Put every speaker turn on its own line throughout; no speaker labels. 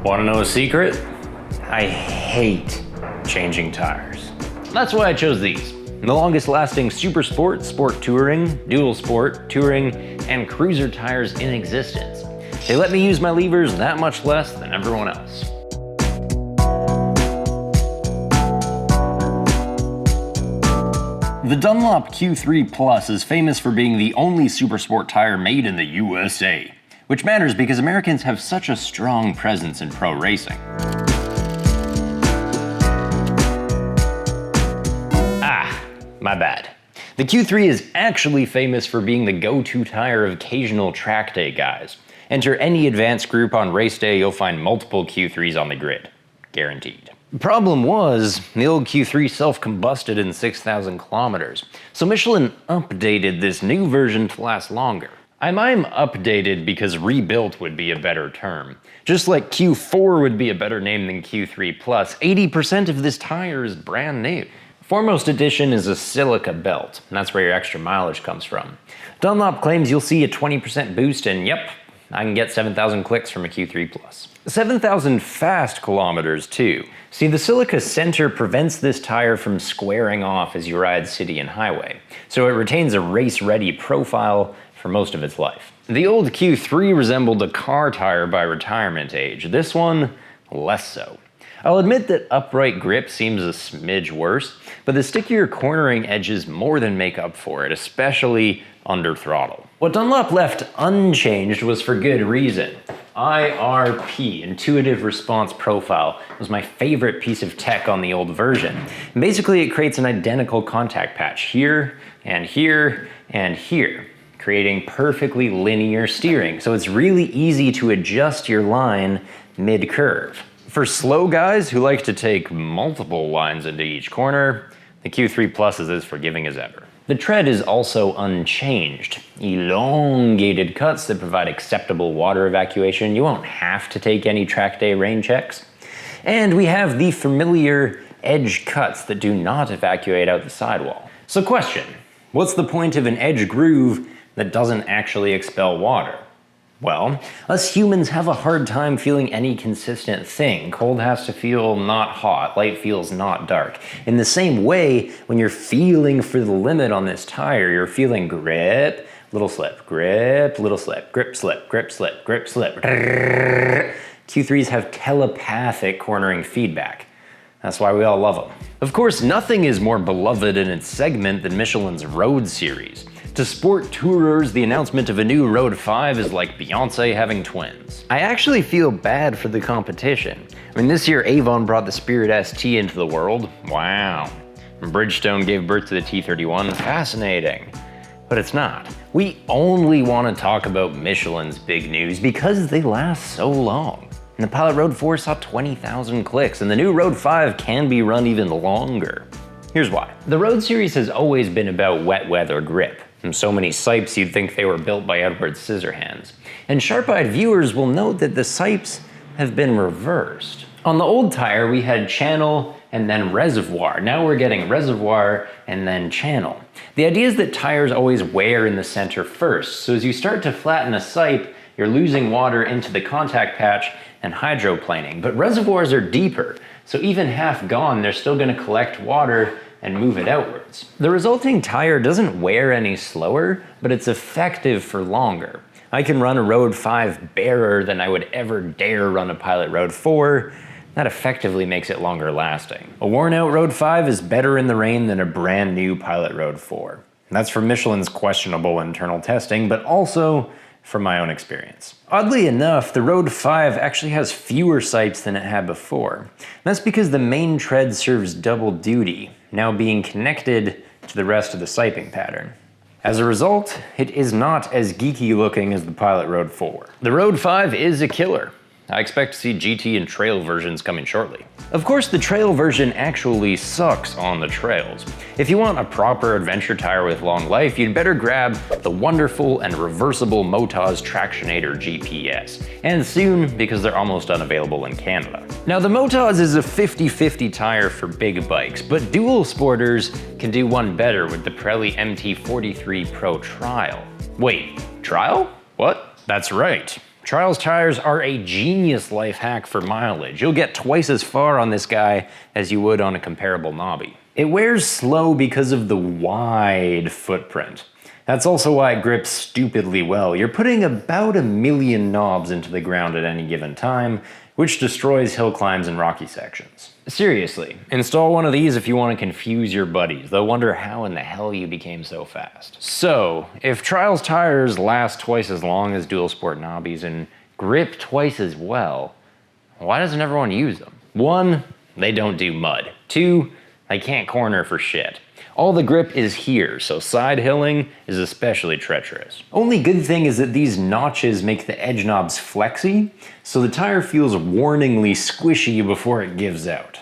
Want to know a secret? I hate changing tires. That's why I chose these. The longest lasting Super Sport, Sport Touring, Dual Sport, Touring, and Cruiser tires in existence. They let me use my levers that much less than everyone else. The Dunlop Q3 Plus is famous for being the only Super Sport tire made in the USA, which matters because Americans have such a strong presence in pro racing. My bad. The Q3 is actually famous for being the go-to tire of occasional track day guys. Enter any advanced group on race day, you'll find multiple Q3s on the grid. Guaranteed. The problem was, the old Q3 self-combusted in 6,000 kilometers, so Michelin updated this new version to last longer. I'm updated because rebuilt would be a better term. Just like Q4 would be a better name than Q3 Plus, 80% of this tire is brand new. Foremost edition is a silica belt, and that's where your extra mileage comes from. Dunlop claims you'll see a 20% boost, and yep, I can get 7,000 clicks from a Q3 Plus. 7,000 fast kilometers too. See, the silica center prevents this tire from squaring off as you ride city and highway, so it retains a race-ready profile for most of its life. The old Q3 resembled a car tire by retirement age. This one, less so. I'll admit that upright grip seems a smidge worse, but the stickier cornering edges more than make up for it, especially under throttle. What Dunlop left unchanged was for good reason. IRP, Intuitive Response Profile, was my favorite piece of tech on the old version. And basically it creates an identical contact patch here, and here, and here, creating perfectly linear steering, so it's really easy to adjust your line mid-curve. For slow guys who like to take multiple lines into each corner, the Q3 Plus is as forgiving as ever. The tread is also unchanged. Elongated cuts that provide acceptable water evacuation. You won't have to take any track day rain checks. And we have the familiar edge cuts that do not evacuate out the sidewall. So question, what's the point of an edge groove that doesn't actually expel water? Well, us humans have a hard time feeling any consistent thing. Cold has to feel not hot, light feels not dark. In the same way, when you're feeling for the limit on this tire, you're feeling grip, little slip, grip, little slip, grip, slip, grip, slip, grip, slip. Q3s have telepathic cornering feedback. That's why we all love them. Of course, nothing is more beloved in its segment than Michelin's Road series. To sport tourers, the announcement of a new Road 5 is like Beyonce having twins. I actually feel bad for the competition. I mean, this year Avon brought the Spirit ST into the world. Wow. And Bridgestone gave birth to the T31. Fascinating. But it's not. We only want to talk about Michelin's big news because they last so long. And the Pilot Road 4 saw 20,000 clicks, and the new Road 5 can be run even longer. Here's why. The Road series has always been about wet weather grip. And so many sipes you'd think they were built by Edward Scissorhands. And sharp-eyed viewers will note that the sipes have been reversed. On the old tire, we had channel and then reservoir. Now we're getting reservoir and then channel. The idea is that tires always wear in the center first, so as you start to flatten a sipe, you're losing water into the contact patch and hydroplaning. But reservoirs are deeper, so even half gone, they're still gonna collect water and move it outwards. The resulting tire doesn't wear any slower, but it's effective for longer. I can run a Road 5 barer than I would ever dare run a Pilot Road 4. That effectively makes it longer lasting. A worn out Road 5 is better in the rain than a brand new Pilot Road 4. That's from Michelin's questionable internal testing, but also from my own experience. Oddly enough, the Road 5 actually has fewer sipes than it had before. That's because the main tread serves double duty, now being connected to the rest of the siping pattern. As a result, it is not as geeky looking as the Pilot Road 4. The Road 5 is a killer. I expect to see GT and trail versions coming shortly. Of course, the trail version actually sucks on the trails. If you want a proper adventure tire with long life, you'd better grab the wonderful and reversible Motoz Tractionator GPS. And soon, because they're almost unavailable in Canada. Now, the Motoz is a 50-50 tire for big bikes, but dual sporters can do one better with the Pirelli MT43 Pro Trial. Wait, trial? What? That's right. Trials tires are a genius life hack for mileage. You'll get twice as far on this guy as you would on a comparable knobby. It wears slow because of the wide footprint. That's also why it grips stupidly well. You're putting about 1 million knobs into the ground at any given time, which destroys hill climbs and rocky sections. Seriously, install one of these if you want to confuse your buddies. They'll wonder how in the hell you became so fast. So, if Trials tires last twice as long as dual sport knobbies and grip twice as well, why doesn't everyone use them? 1, they don't do mud. 2, they can't corner for shit. All the grip is here, so side hilling is especially treacherous. Only good thing is that these notches make the edge knobs flexy, so the tire feels warningly squishy before it gives out.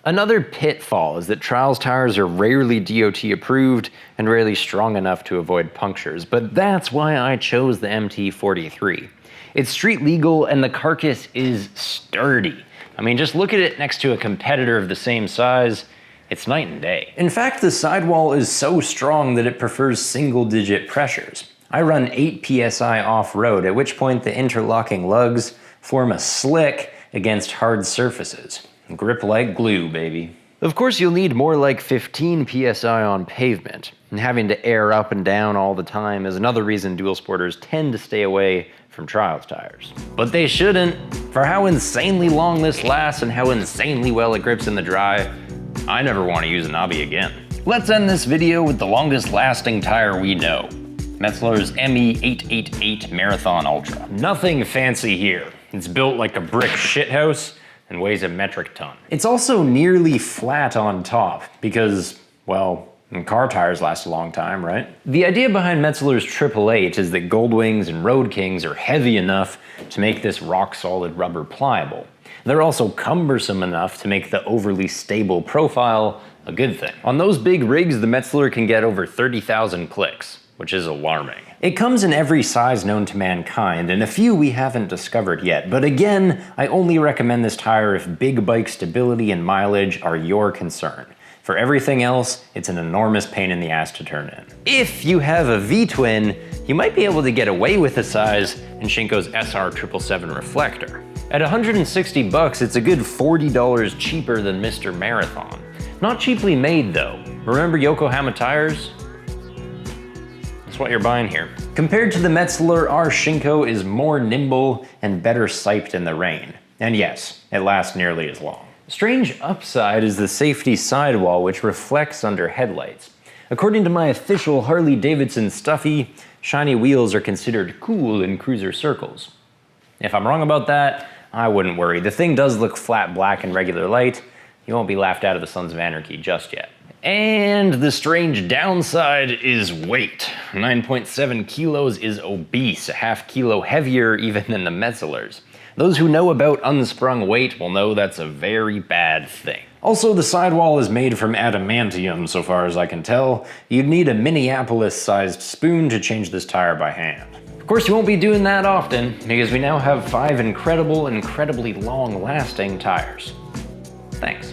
Another pitfall is that Trials tires are rarely DOT approved and rarely strong enough to avoid punctures, but that's why I chose the MT43. It's street legal and the carcass is sturdy. I mean, just look at it next to a competitor of the same size. It's night and day. In fact, the sidewall is so strong that it prefers single-digit pressures. I run 8 psi off-road, at which point the interlocking lugs form a slick against hard surfaces. Grip like glue, baby. Of course, you'll need more like 15 psi on pavement, and having to air up and down all the time is another reason dual sporters tend to stay away from Trials tires. But they shouldn't. For how insanely long this lasts and how insanely well it grips in the dry, I never want to use a knobby again. Let's end this video with the longest lasting tire we know. Metzeler's ME888 Marathon Ultra. Nothing fancy here. It's built like a brick shithouse and weighs a metric ton. It's also nearly flat on top because, well, car tires last a long time, right? The idea behind Metzeler's 888 is that Goldwings and Road Kings are heavy enough to make this rock-solid rubber pliable. They're also cumbersome enough to make the overly stable profile a good thing. On those big rigs, the Metzeler can get over 30,000 clicks, which is alarming. It comes in every size known to mankind, and a few we haven't discovered yet, but again, I only recommend this tire if big bike stability and mileage are your concern. For everything else, it's an enormous pain in the ass to turn in. If you have a V-twin, you might be able to get away with the size in Shinko's SR777 reflector. At $160 bucks, it's a good $40 cheaper than Mr. Marathon. Not cheaply made though. Remember Yokohama tires? That's what you're buying here. Compared to the Metzeler, our Shinko is more nimble and better siped in the rain. And yes, it lasts nearly as long. Strange upside is the safety sidewall, which reflects under headlights. According to my official Harley-Davidson stuffy, shiny wheels are considered cool in cruiser circles. If I'm wrong about that, I wouldn't worry. The thing does look flat black in regular light. You won't be laughed out of the Sons of Anarchy just yet. And the strange downside is weight. 9.7 kilos is obese, a half kilo heavier even than the Metzelers. Those who know about unsprung weight will know that's a very bad thing. Also, the sidewall is made from adamantium, so far as I can tell. You'd need a Minneapolis-sized spoon to change this tire by hand. Of course, you won't be doing that often, because we now have 5 incredibly long-lasting tires. Thanks.